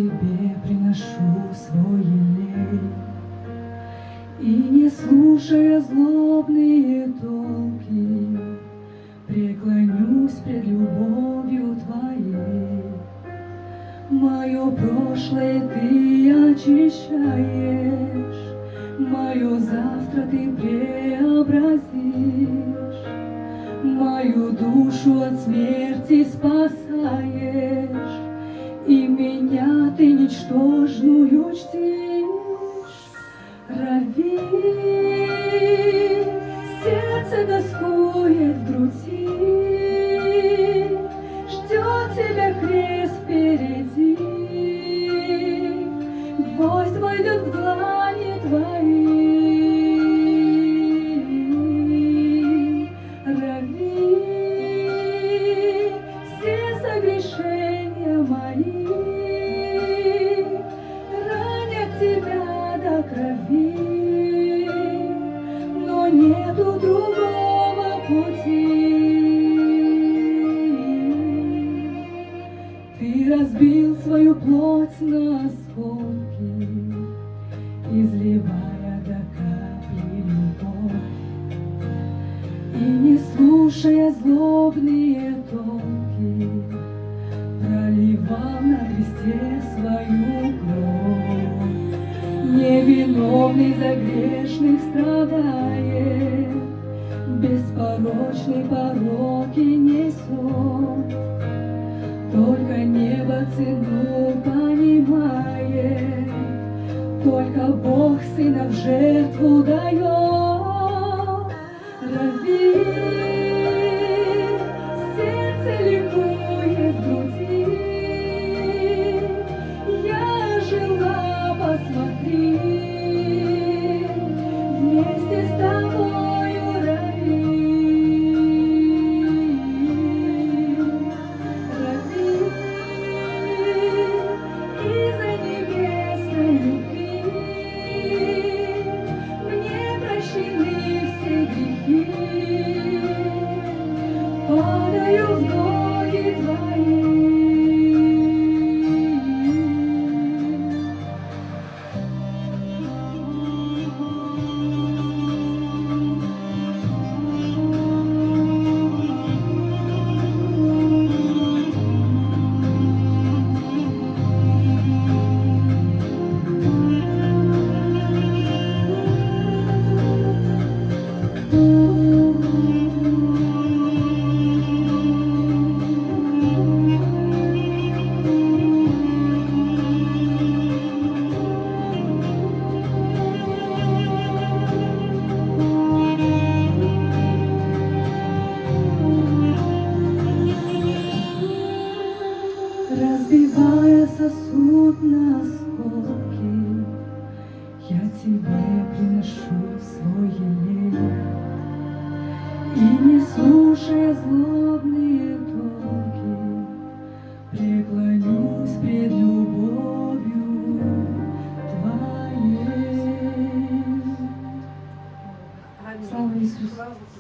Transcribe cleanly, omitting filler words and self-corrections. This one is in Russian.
тебе приношу свой елей, и, не слушая злобные толки, преклонюсь пред любовью твоей. Мое прошлое ты очищаешь, мое завтра ты преобразишь, мою душу от смерти спасаешь, и меня ты ничтожную чтишь. Рави, сердце тоскует в груди, ждет тебя крест впереди, гвоздь войдет в длани твои. Рави, все согрешения мои ранят тебя до крови, но нету другого пути. Ты разбил свою плоть на осколки, изливая до капли любовь, и, не слушая злобные толки, проливал на кресте свою кровь. Невиновный за грешных страдает, беспорочный пороки несет, только небо цену понимает, только Бог Сына в жертву дает. Рави, сердце ликует в груди, я жила, посмотри, вместе с тобою. Рави, рави, из-за небесной любви мне прощены все грехи, падаю в ноги твои. Разбивая сосуд на осколки, я тебе приношу свой елей, и, не слушая злобные толки, преклонюсь пред любовью твоей. Слава Иисусу!